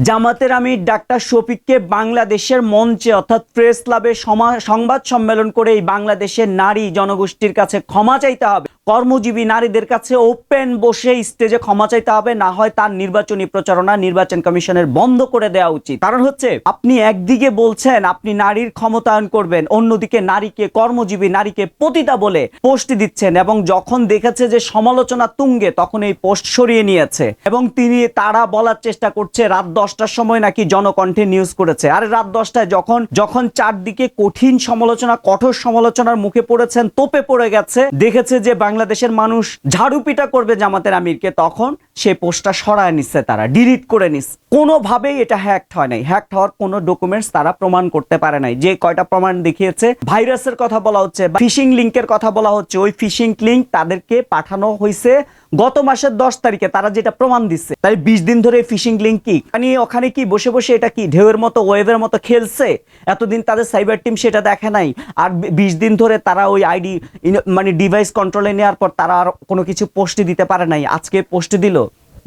জামাতের আমির ডাক্তার শফিককে বাংলাদেশের মঞ্চে অর্থাৎ প্রেস ক্লাবে সংবাদ সম্মেলন করে এই বাংলাদেশের নারী জনগোষ্ঠীর কাছে ক্ষমা চাইতে হবে, কর্মজীবী নারীদের কাছে ওপেন বসে স্টেজে ক্ষমা চাইতে হবে, না হয় তার নির্বাচনী প্রচারণা নির্বাচন কমিশনের বন্ধ করে দেওয়া উচিত। কারণ হচ্ছে আপনি একদিকে বলছেন আপনি নারীর ক্ষমতায়ন করবেন, অন্যদিকে নারীকে কর্মজীবী নারীকে পতিতা বলে পোস্ট দিচ্ছেন, এবং যখন দেখেছে যে সমালোচনা তুঙ্গে তখন এই পোস্ট সরিয়ে নিয়েছে এবং তারা বলার চেষ্টা করছে রাত 10টার সময় নাকি জনকণ্ঠে নিউজ করেছে। আরে রাত 10টায় যখন চারদিকে কঠিন সমালোচনা কঠোর সমালোচনার মুখে পড়েছেন, তোপে পড়ে গেছে, দেখেছে যে বাংলাদেশের মানুষ ঝাড়ুপিটা করবে জামাতের আমিরকে, তখন সে পোস্টটা সরায় নিচ্ছে, তারা ডিলিট করে নিচ্ছে। কোনোভাবেই এটা হ্যাকড হয় নাই, হ্যাকড হওয়ার কোনো ডকুমেন্টস তারা প্রমাণ করতে পারে নাই। যে কয়টা প্রমাণ দেখিয়েছে, ভাইরাসের কথা বলা হচ্ছে, ফিশিং লিংকের কথা বলা হচ্ছে, ওই ফিশিং লিংক তাদেরকে পাঠানো হয়েছে গত মাসের 10 তারিখে, তারা যেটা প্রমাণ দিচ্ছে। তাই 20 দিন ধরে ফিশিং লিংক কি ওখানে কি বসে বসে এটা কি ঢেউয়ের মতো ওয়েভের মতো খেলছে? এতদিন তাদের সাইবার টিম সেটা দেখে নাই, আর 20 দিন ধরে তারা ওই আইডি মানে ডিভাইস কন্ট্রোলে নেওয়ার পর তারা আর কোনো কিছু পোস্ট দিতে পারে নাই, আজকে পোস্ট দিল।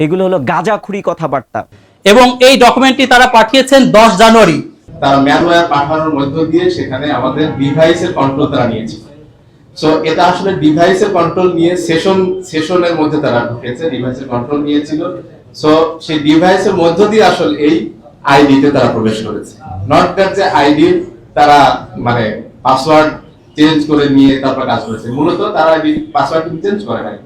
এগুলো হলো গাঁজাখুরি কথাবার্তা। এবং এই ডকুমেন্টটি তারা পাঠিয়েছেন 10 জানুয়ারি। তারা ম্যালওয়্যার পাঠানোর মধ্য দিয়ে সেখানে আমাদের ডিভাইসের কন্ট্রোল তারা নিয়েছে। সো এটা আসলে ডিভাইসের কন্ট্রোল নিয়ে সেশনের মধ্যে তারা ঢুকেছে, ডিভাইসের কন্ট্রোল নিয়েছিল। সো সেই ডিভাইসের মধ্য দিয়ে আসলে এই আইডিতে তারা প্রবেশ করেছে। নট দ্যাট যে আইডি তারা মানে পাসওয়ার্ড চেঞ্জ করে নিয়ে তারপর কাজ করেছে, মূলত তারা পাসওয়ার্ড চেঞ্জ করে নাই।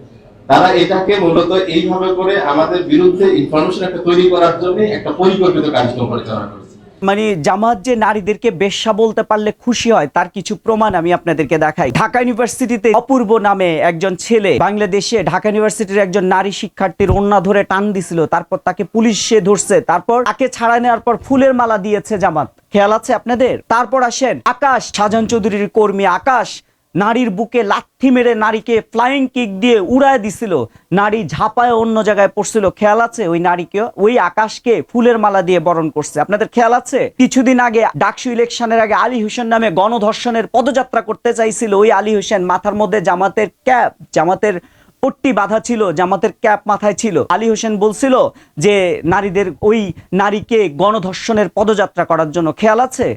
তারা এটাকে মূলত এইভাবে করে আমাদের বিরুদ্ধে ইনফরমেশন একটা তৈরি করার জন্য একটা পরিকল্পিত কার্যক্রম পরিচালনা করেছে। মানে জামাত যে নারীদেরকে বেশ্যা বলতে পারলে খুশি হয়, তার কিছু প্রমাণ আমি আপনাদেরকে দেখাই। ঢাকা ইউনিভার্সিটিতে অপূর্ব নামে একজন ছেলে বাংলাদেশে ঢাকা ইউনিভার্সিটির একজন নারী শিক্ষার্থীর ওড়না ধরে টান দিছিল, তারপর তাকে পুলিশে ধরছে, তারপর তাকে ছাড়া নেওয়ার পর ফুলের মালা দিয়েছে জামাত, খেয়াল আছে আপনাদের? তারপর আসেন আকাশ, শাহজাহান চৌধুরীর কর্মী আকাশ নারীর বুকে লাথি মেরে নারীকে ফ্লাইং কিক দিয়ে উড়ায় দিছিল, নারী ঝাঁপায় অন্য জায়গায় পড়ছিল, খেয়াল আছে? ওই নারীকে ওই আকাশকে ফুলের মালা দিয়ে বরণ করছে, আপনাদের খেয়াল আছে? কিছুদিন আগে ডাকসু ইলেকশনের আগে আলী হোসেন নামে গণধর্ষণের পদযাত্রা করতে চাইছিল ওই আলী হোসেন, মাথার মধ্যে জামাতের ক্যাপ, জামাতের পট্টি বাঁধা ছিল, জামাতের ক্যাপ মাথায় ছিল। আলী হোসেন বলছিল যে নারীদের ওই নারীকে গণধর্ষণের পদযাত্রা করার জন্য, খেয়াল আছে?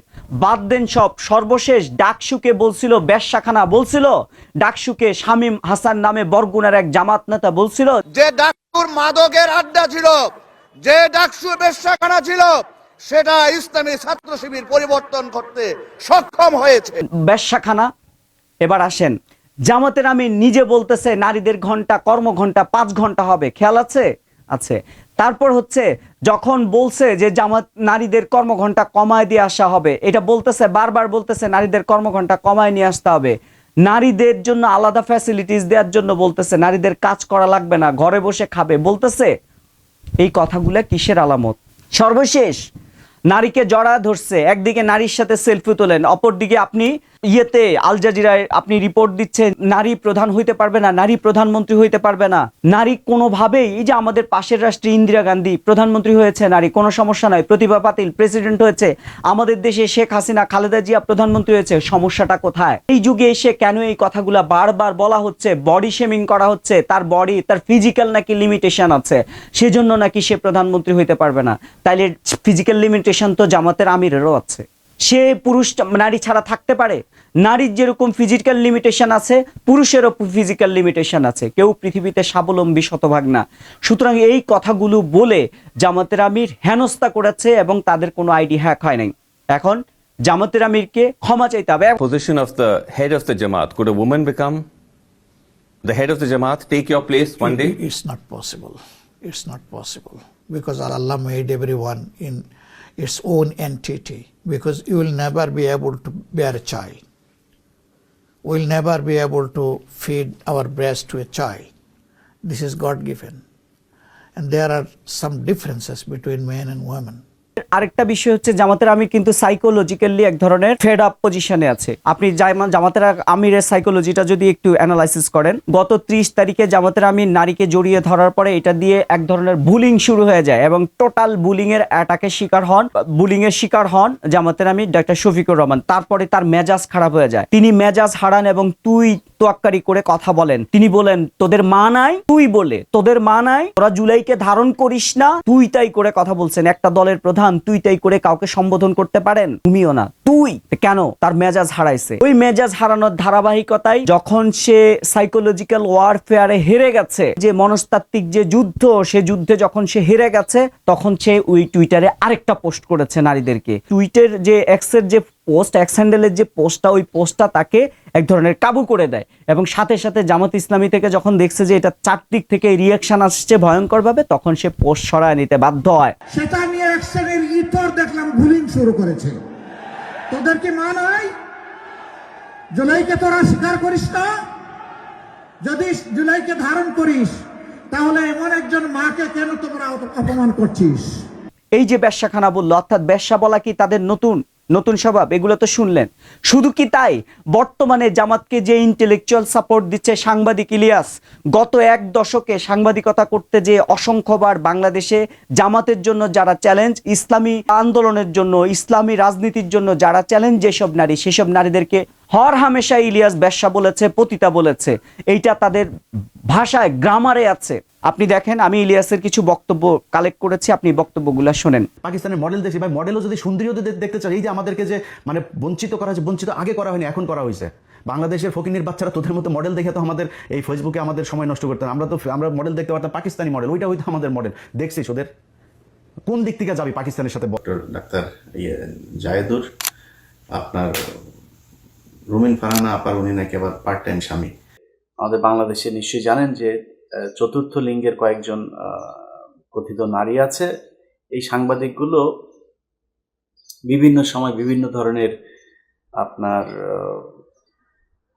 বাদ দেন সব, সর্বশেষ ডাকসুকে বলছিল বেশ্যাখানা, বলছিল ডাকসুকে শামীম হাসান নামে বরগুনার এক জামাত নেতা বলছিল যে ডাকসুর মাদকের আড্ডা ছিল, যে ডাকসু বেশ্যাখানা ছিল, সেটা ইসলামী ছাত্র শিবির পরিবর্তন করতে সক্ষম হয়েছে। বেশ্যাখানা। এবার আসেন জামাতের আমির নিজে বলতেছে নারীদের ঘন্টা কর্মঘন্টা 5 ঘন্টা হবে, খেয়াল আছে? আছে। তারপর হচ্ছে যখন বলছে যে জামাত নারীদের কর্মঘন্টা কমায় দিয়ে আসা হবে, এটা বলতেছে বারবার বলতেছে নারীদের কর্মঘন্টা কমায় নিয়ে আসতে হবে, নারীদের জন্য আলাদা ফ্যাসিলিটিস দেওয়ার জন্য বলতেছে, নারীদের কাজ করা লাগবে না, ঘরে বসে খাবে বলতেছে। এই কথাগুলো কিসের আলামত? সর্বশেষ নারীকে জড়া ধরছে, একদিকে নারীর সাথে সেলফি তোলেন, অপরদিকে আপনি আল জাজিরায় আপনি রিপোর্ট দিচ্ছেন নারী প্রধান হইতে পারবে না, নারী প্রধানমন্ত্রী হইতে পারবে না। নারী কোনোভাবেই, এই যে আমাদের পাশের রাষ্ট্রে ইন্দিরা গান্ধী প্রধানমন্ত্রী হয়েছে, নারী কোনো সমস্যা নাই, প্রতিভা পাতিল প্রেসিডেন্ট হয়েছে, আমাদের দেশে শেখ হাসিনা খালেদা জিয়া প্রধানমন্ত্রী হয়েছে, সমস্যাটা কোথায়? এই যুগে এসে কেন এই কথাগুলা বারবার বলা হচ্ছে? বডি শেমিং করা হচ্ছে, তার বডি তার ফিজিক্যাল নাকি লিমিটেশন আছে, সেজন্য নাকি সে প্রধানমন্ত্রী হইতে পারবে না। তাইলে ফিজিক্যাল লিমিটেশন তো জামাতের আমিরেরও আছে, সে পুরুষ নারী ছাড়া থাকতে পারে? নারীর যেরকম ফিজিক্যাল লিমিটেশন আছে, পুরুষেরও ফিজিক্যাল লিমিটেশন আছে, কেউ পৃথিবীতে স্বাবলম্বী শতভাগ না। সুতরাং এই কথাগুলো বলে জামাতের আমির হেনস্থা করেছে এবং তাদের কোনো আইডি হ্যাক হয় নাই। এখন জামাতের আমিরকে ক্ষমা চাইতে হবে। Position of the head of the Jamaat, could a woman become the head of the Jamaat, take your place one day? It's not possible. It's not possible because Allah made everyone in its own entity, because you will never be able to bear a child. We will never be able to feed our breast to a child. This is God given. And there are some differences between men and women. আরেকটা বিষয় হচ্ছে জামাতের আমির কিন্তু psychologically এক ধরনের fed up পজিশনে আছে। আপনি জামাতের আমিরের সাইকোলজিটা যদি একটু অ্যানালাইসিস করেন, গত 30 তারিখে জামাতের আমির নারীকে জড়িয়ে ধরার পরে এটা দিয়ে এক ধরনের বুলিং শুরু হয়ে যায় এবং টোটাল বুলিং এর অ্যাটাকের শিকার হন জামাতের আমির ডাক্তার শফিকুর রহমান। তারপরে তার মেজাজ খারাপ হয়ে যায়, তিনি মেজাজ হারান এবং তুই তোয়াক্কারি করে কথা বলেন। তিনি বলেন তোদের মা নাই, তুই বলে তোদের মা নাই, তোরা জুলাইকে ধারণ করিস না, তুই তাই করে কথা বলছেন। একটা দলের প্রধান তুই তাই করে কাউকে সম্বোধন করতে পারেন? তুমিও না, তুই কেন? তার মেজাজ হারাইছে। ওই মেজাজ হারানোর ধারাবাহিকতায় যখন সে সাইকোলজিক্যাল ওয়ারফেয়ারে হেরে গেছে, যে মনস্তাত্ত্বিক যে যুদ্ধ, সে যুদ্ধে যখন সে হেরে গেছে, তখন সে ওই টুইটারে আরেকটা পোস্ট করেছে নারীদেরকে। টুইটের যে এক্সের যে পোস্ট, এক্স হ্যান্ডেলের যে পোস্টটা, ওই পোস্টটা তাকে এক ধরনের কাবু করে দেয় এবং সাথে সাথে জামাত ইসলামী থেকে যখন দেখছে যে এটা চারদিক থেকে রিয়াকশন আসছে ভয়ঙ্কর ভাবে, তখন সে পোস্ট সরায় নিতে বাধ্য হয়। সেটা নিয়ে এক শ্রেণীর ইতর দেখলাম বুলিং শুরু করেছে। তোদের কি মা নাই? জুলাইকে তোরা স্বীকার করিস না? যদি জুলাইকে ধারণ করিস, তাহলে এমন একজন মাকে কেন তোমরা অপমান করছিস? এই যে বেশ্যাখানা বললো, অর্থাৎ বেশ্যা বলা কি তাদের নতুন স্বভাব? এগুলো তো শুনলেন। শুধু কি তাই, বর্তমানে জামাতকে যে ইন্টেলেকচুয়াল সাপোর্ট দিচ্ছে সাংবাদিক ইলিয়াস, গত এক দশকে সাংবাদিকতা করতে যে অসংখ্যবার বাংলাদেশে জামাতের জন্য যারা চ্যালেঞ্জ, ইসলামী আন্দোলনের জন্য, ইসলামী রাজনীতির জন্য যারা চ্যালেঞ্জ, যেসব নারী, সেসব নারীদেরকে হর হামেশা ইলিয়াস বেশ্যা বলেছে, পতিতা বলেছে। এইটা তাদের ভাষায়, গ্রামারে আছে। আপনি দেখেন, আমি ইলিয়াসের কিছু বক্তব্য কালেক্ট করেছি, আপনি বক্তব্যগুলো শোনেন। পাকিস্তানের মডেল দেখছি ভাই, মডেলও যদি সুন্দরীও দেখতে চাই, এই যে আমাদেরকে যে মানে বঞ্চিত করা হয়েছে, বঞ্চিত আগে করা হয়নি, এখন করা হয়েছে। বাংলাদেশের ফকিনীর বাচ্চারা তোদের মতো মডেল দেখে তো আমাদের এই ফেসবুকে আমাদের সময় নষ্ট করতাম। আমরা মডেল দেখতে পারতাম পাকিস্তানি মডেল, ওইটা হয়তো আমাদের মডেল। দেখছিস ওদের কোন দিক থেকে যাবি পাকিস্তানের সাথে? ডাক্তার জায়েদুর, আপনার রুমিন ফারহানা আপার, উনি নাকি আবার পার্ট টাইম স্বামী। আমাদের বাংলাদেশে নিশ্চয়ই জানেন যে চতুর্থ লিঙ্গের কয়েকজন কথিত নারী আছে। এই সাংবাদিকগুলো বিভিন্ন সময় বিভিন্ন ধরনের আপনার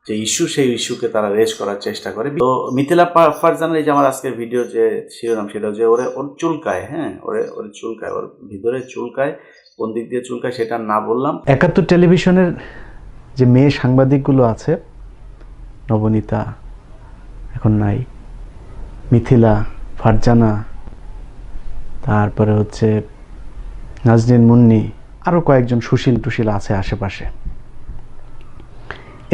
যে ইস্যু, সেই ইস্যুকে তারা রেজ করার চেষ্টা করে। তো মিথিলা ফারজানের এই যে আমার আজকের ভিডিও যে শিরোনাম, সেটা যে ওর চুলকায়, হ্যাঁ, ওরে চুলকায়, ওর ভিতরে চুলকায়, কোন দিক দিয়ে চুলকায় সেটা না বললাম। ৭১ টেলিভিশনের যে মেয়ে সাংবাদিকগুলো আছে, নবনীতা এখন নাই, মিথিলা, ফারজানা, তারপরে হচ্ছে নাজনীন মুন্নি, আরও কয়েকজন সুশীল টুশীল আছে আশেপাশে।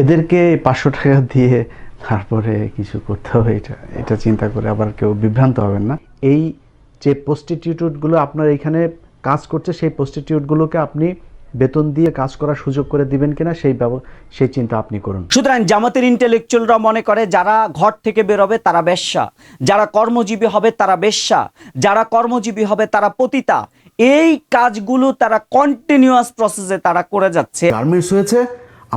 এদেরকে 500 টাকা দিয়ে তারপরে কিছু করতে হবে, এটা চিন্তা করে আবার কেউ বিভ্রান্ত হবেন না। এই যে প্রস্টিটিউটগুলো আপনার এখানে কাজ করছে, সেই প্রস্টিটিউটগুলোকে আপনি বেতন দিয়ে কাজ করার সুযোগ করে দিবেন কিনা, সেই চিন্তা আপনি করুন। সুতরাং জামাতের ইন্টেলেকচুয়ালরা মনে করে যারা ঘর থেকে বেরোবে তারা বেশ্যা, যারা কর্মজীবী হবে তারা বেশ্যা, যারা কর্মজীবী হবে তারা পতিতা। এই কাজগুলো তারা কন্টিনিউয়াস প্রসেসে তারা করে যাচ্ছে। গার্মেন্টস হয়েছে,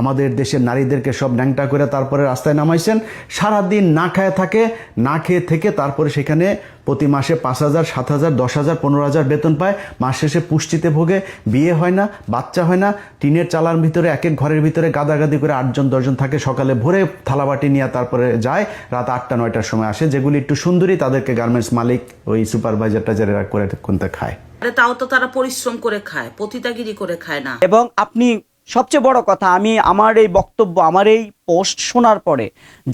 আমাদের দেশের নারীদেরকে সব ন্যাংটা করে তারপরে রাস্তায় নামাইছেন। সারাদিন না খায় থাকে, না খেয়ে থেকে তারপরে সেখানে প্রতি মাসে 5,000, 7,000, 10,000, 15,000 বেতন পায়। মাস শেষে পুষ্টিতে ভোগে, বিয়ে হয় না, বাচ্চা হয় না। টিনের চালার ভিতরে এক এক ঘরের ভিতরে গাদাগাদি করে 8জন 10জন থাকে। সকালে ভোরে থালাবাটি নিয়ে তারপরে যায়, রাত 8টা 9টার সময় আসে। যেগুলি একটু সুন্দরী তাদেরকে গার্মেন্টস মালিক, ওই সুপারভাইজার টাইজারেরা করে কোনটা খায়। তাও তো তারা পরিশ্রম করে খায়, পতিতাগিরি করে খায় না। এবং আপনি সবচেয়ে বড় কথা, আমি আমার এই বক্তব্য, আমার এই পোস্ট শোনার পরে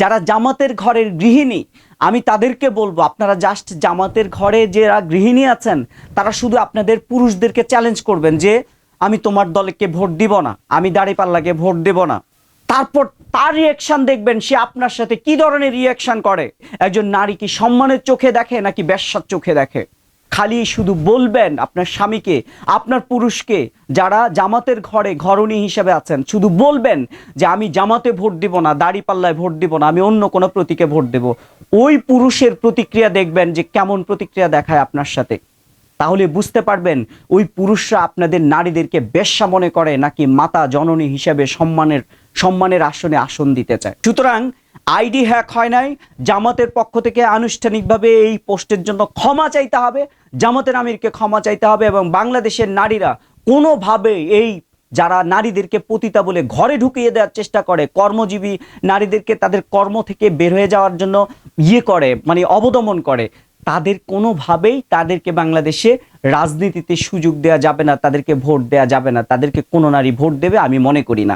যারা জামাতের ঘরের গৃহিণী, আমি তাদেরকে বলবো, আপনারা জাস্ট জামাতের ঘরে যারা গৃহিণী আছেন, তারা শুধু আপনাদের পুরুষদেরকে চ্যালেঞ্জ করবেন যে আমি তোমার দলকে ভোট দিব না, আমি দাঁড়িপাল্লাকে ভোট দেব না। তারপর তার রিয়াকশন দেখবেন, সে আপনার সাথে কি ধরনের রিয়াকশন করে। একজন নারী কি সম্মানের চোখে দেখে নাকি বেশ্যার চোখে দেখে? খালি শুধু বলবেন আপনার স্বামীকে, আপনার পুরুষকে, যারা জামাতের ঘরে ঘরণী হিসেবে আছেন, শুধু বলবেন যে আমি জামাতে ভোট দিব না, দাড়িপাল্লায় ভোট দিব না, আমি অন্য কোনো প্রতীকে ভোট দেব। ওই পুরুষের প্রতিক্রিয়া দেখবেন যে কেমন প্রতিক্রিয়া দেখায় আপনার সাথে। তাহলে বুঝতে পারবেন ওই পুরুষরা আপনাদের নারীদেরকে বেশ্যা মনে করে নাকি মাতা জননী হিসেবে সম্মানের আসনে আসন দিতে চায়। সুতরাং আইডি হ্যাক হয় নাই, জামাতের পক্ষ থেকে আনুষ্ঠানিকভাবে এই পোস্টের জন্য ক্ষমা চাইতে হবে, জামাতের আমিরকে ক্ষমা চাইতে হবে, এবং বাংলাদেশের নারীরা কোনোভাবে এই যারা নারীদেরকে পতিতা বলে ঘরে ঢুকিয়ে দেওয়ার চেষ্টা করে, কর্মজীবী নারীদেরকে তাদের কর্ম থেকে বের হয়ে যাওয়ার জন্য করে, মানে অবদমন করে, তাদের কোনোভাবেই তাদেরকে বাংলাদেশে রাজনীতিতে সুযোগ দেওয়া যাবে না, তাদেরকে ভোট দেওয়া যাবে না, তাদেরকে কোনো নারী ভোট দেবে আমি মনে করি না।